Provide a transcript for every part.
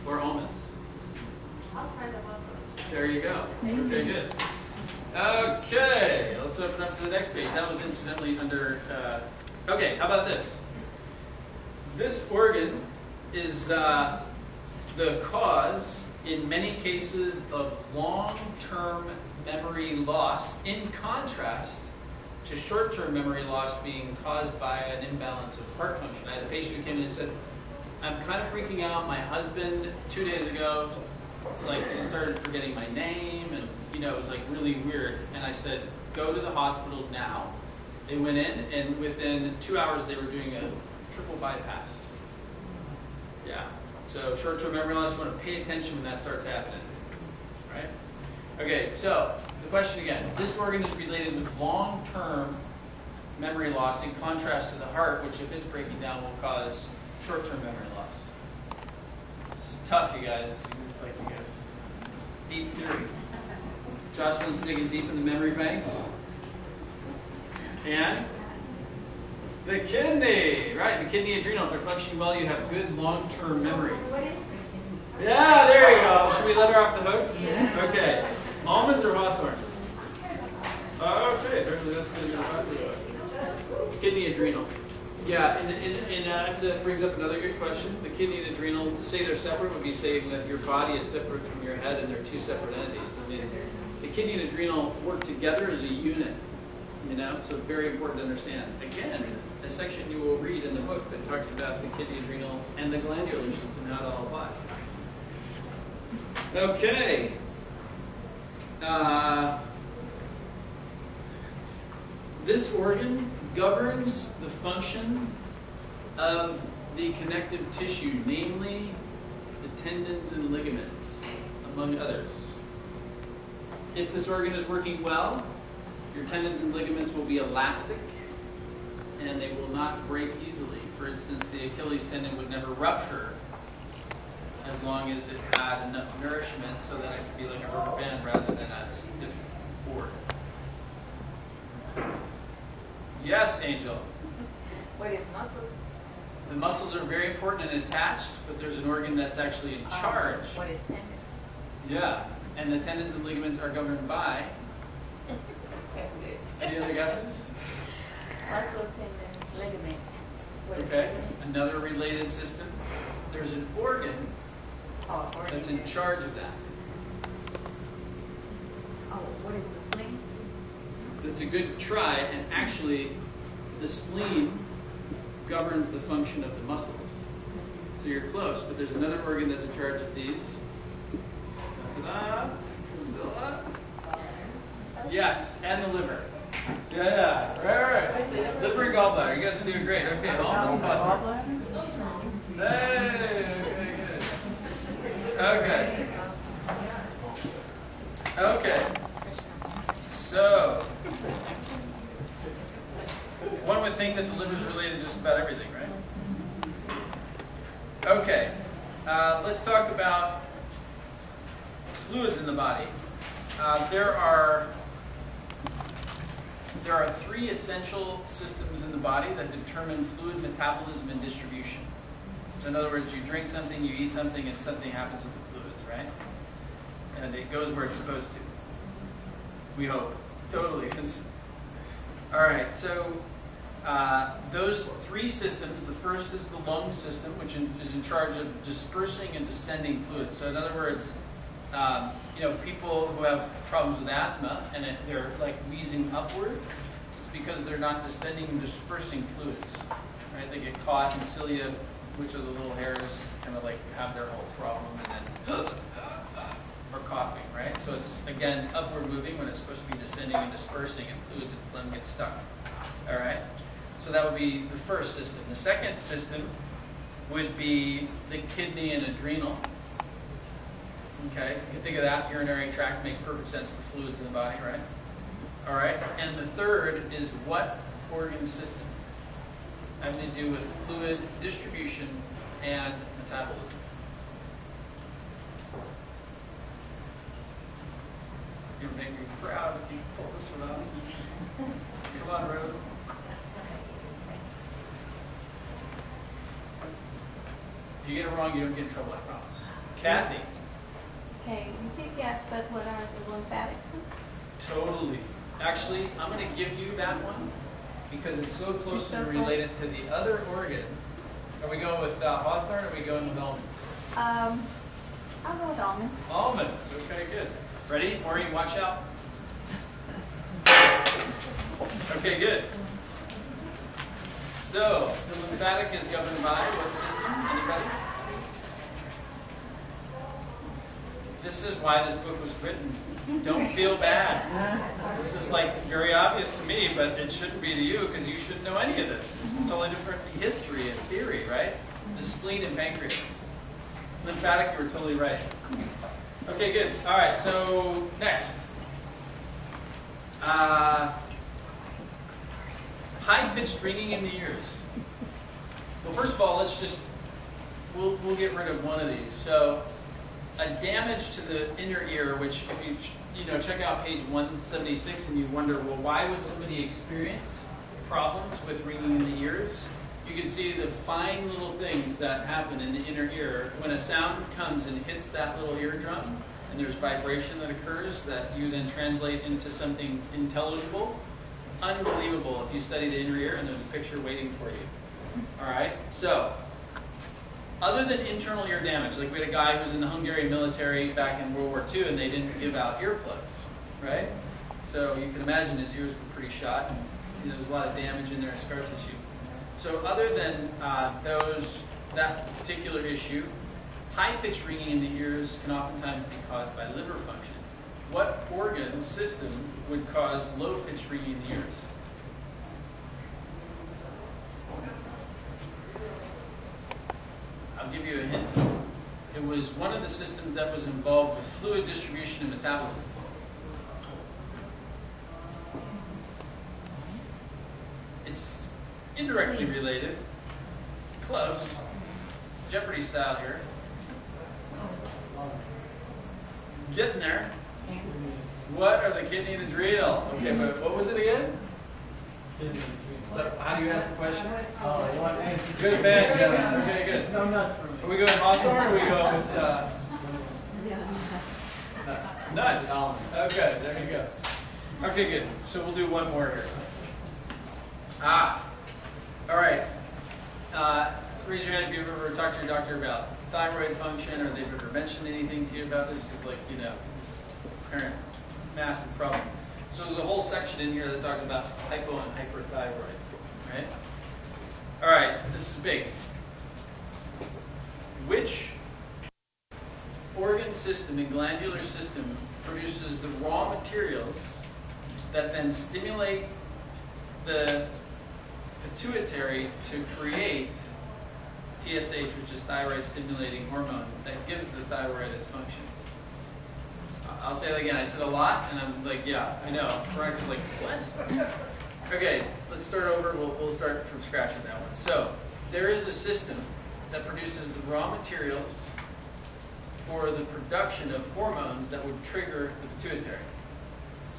or almonds? I'll try the waffle. There you go. Okay, good. Okay, let's open up to the next page. That was incidentally under, okay, how about this? This organ is the cause, in many cases, of long-term memory loss, in contrast to short-term memory loss being caused by an imbalance of heart function. I had a patient who came in and said, I'm kind of freaking out. My husband, 2 days ago, started forgetting my name, and it was really weird. And I said, go to the hospital now. They went in, and within 2 hours they were doing a triple bypass. Yeah. So short-term memory loss, you want to pay attention when that starts happening. Right? Okay, so the question again. This organ is related with long-term memory loss in contrast to the heart, which if it's breaking down will cause short-term memory loss. This is tough, you guys. It's like you guys. This is deep theory. Jocelyn's digging deep in the memory banks. And the kidney, right? The kidney adrenal. If they're functioning well, you have good long-term memory. Yeah, there you go. Should we let her off the hook? Yeah. Okay. Almonds or hawthorn? Okay, apparently that's going to be hawthorn. Kidney adrenal. Yeah, and that brings up another good question. The kidney and adrenal, to say they're separate would be saying that your body is separate from your head and they're two separate entities. I mean, the kidney and adrenal work together as a unit, so very important to understand. Again, a section you will read in the book that talks about the kidney, adrenal, and the glandular system, how it all applies. Okay. This organ governs the function of the connective tissue, namely the tendons and ligaments, among others. If this organ is working well, your tendons and ligaments will be elastic and they will not break easily. For instance, the Achilles tendon would never rupture as long as it had enough nourishment so that it could be like a rubber band rather than a stiff board. Yes, Angel? What is muscles? The muscles are very important and attached, but there's an organ that's actually in charge. What is tendons? Yeah, and the tendons and ligaments are governed by... That's it. Any other guesses? Muscle, tendons, ligaments. What is Okay, ligament? another related system. There's an organ Organ. that's in charge of that. Oh, what is the spleen? It's a good try, and actually, the spleen governs the function of the muscles. So you're close, but there's another organ that's in charge of these. Ta-da! Priscilla? Yes, and the liver. Yeah, right. Liver and gallbladder. You guys are doing great. Okay, almonds, hawthorn. Hey, okay, good. Okay. Okay. So, one would think that the liver is related to just about everything, right? Okay. Let's talk about fluids in the body. There are three essential systems in the body that determine fluid metabolism and distribution. So in other words, you drink something, you eat something, and something happens with the fluids, right? And it goes where it's supposed to. We hope. Totally is. All right, so those three systems, the first is the lung system, which is in charge of dispersing and descending fluids. So in other words, people who have problems with asthma and they're like wheezing upward, it's because they're not descending and dispersing fluids, right? They get caught in cilia, which are the little hairs, kind of like have their whole problem, and then or coughing, right? So it's again upward moving when it's supposed to be descending and dispersing, and fluids and phlegm get stuck. All right. So that would be the first system. The second system would be the kidney and adrenal. Okay, you can think of that. Urinary tract makes perfect sense for fluids in the body, right? All right, and the third is what organ system? Having to do with fluid distribution and metabolism. You'll make me proud if you pull this one out. Come on, Rose. If you get it wrong, you don't get in trouble, I promise. Kathy. Okay, you did guess, but what are the lymphatic systems? Totally. Actually, I'm going to give you that one because it's so closely related to the other organ. Are we going with hawthorn or are we going with almonds? I'll go with almonds. Almonds. Okay, good. Ready? Maureen, watch out. Okay, good. So, the lymphatic is governed by what system? Anybody? This is why this book was written. Don't feel bad. This is like very obvious to me, but it shouldn't be to you because you shouldn't know any of this. It's totally different history and theory, right? The spleen and pancreas. Lymphatic, you were totally right. Okay, good. All right, so next. High-pitched ringing in the ears. Well, first of all, we'll get rid of one of these. So, a damage to the inner ear, which if you check out page 176 and you wonder, well, why would somebody experience problems with ringing in the ears? You can see the fine little things that happen in the inner ear when a sound comes and hits that little eardrum, and there's vibration that occurs that you then translate into something intelligible. Unbelievable if you study the inner ear and there's a picture waiting for you. All right, so other than internal ear damage, like we had a guy who was in the Hungarian military back in World War II and they didn't give out earplugs, right? So you can imagine his ears were pretty shot and there's a lot of damage in there and scar tissue. So other than that particular issue, high-pitched ringing in the ears can oftentimes be caused by liver function. What organ system would cause low-pitched ringing in the ears? I'll give you a hint. It was one of the systems that was involved with fluid distribution and metabolism. It's indirectly related. Close. Jeopardy style here. Getting there. What are the kidney and adrenal? Okay, but what was it again? How do you ask the question? Good or bad, Jeff? Okay, good. No nuts for me. Are we going hawthorn or are we going with nuts? Nuts. Okay, there you go. Okay, good. So we'll do one more here. All right. Raise your hand if you've ever talked to your doctor about thyroid function or they've ever mentioned anything to you about this. It's like, this apparent massive problem. So there's a whole section in here that talks about hypo and hyperthyroid, right? All right, this is big. Which organ system and glandular system produces the raw materials that then stimulate the pituitary to create TSH, which is thyroid stimulating hormone that gives the thyroid its function? I'll say it again. I said a lot, and I'm like, yeah, I know. Veronica's like, what? Okay, let's start over. We'll start from scratch on that one. So, there is a system that produces the raw materials for the production of hormones that would trigger the pituitary.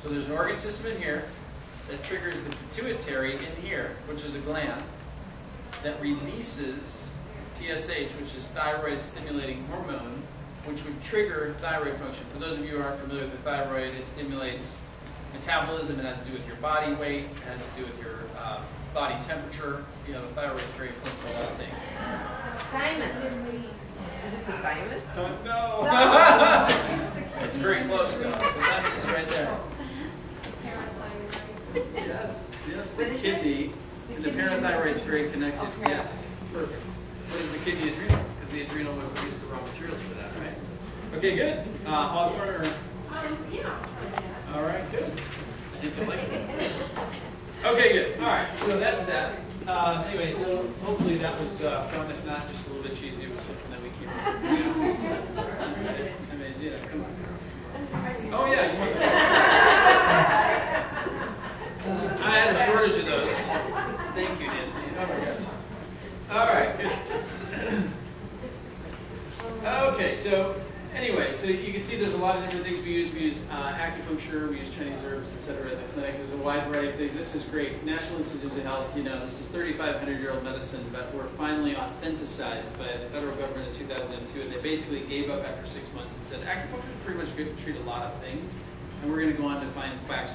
So there's an organ system in here that triggers the pituitary in here, which is a gland, that releases TSH, which is thyroid stimulating hormone, which would trigger thyroid function. For those of you who aren't familiar with the thyroid, it stimulates metabolism. It has to do with your body weight. It has to do with your body temperature. The thyroid is very important for a lot of things. Thymus. Is it the thymus? No. It's very close, though. The thymus is right there. Yes, the kidney and the parathyroid is very connected. Okay. Yes, perfect. What is the kidney adrenal? Because the adrenal would produce the raw materials for that, right? Okay, good. Hawthorn or? Yeah. All right, good. I think I like it. Okay, good. All right, so that's that. Anyway, so hopefully that was fun. If not, just a little bit cheesy. It was something that we keep. I mean, come on. Oh yeah. I had a shortage of those. Thank you, Nancy. Oh my gosh. All right, good. Okay, so Anyway, so you can see there's a lot of different things we use. We use acupuncture, we use Chinese herbs, etc. in the clinic. There's a wide variety of things. This is great. National Institutes of Health, this is 3,500-year-old medicine, but we're finally authenticized by the federal government in 2002, and they basically gave up after 6 months and said, acupuncture is pretty much good to treat a lot of things, and we're going to go on to find quacks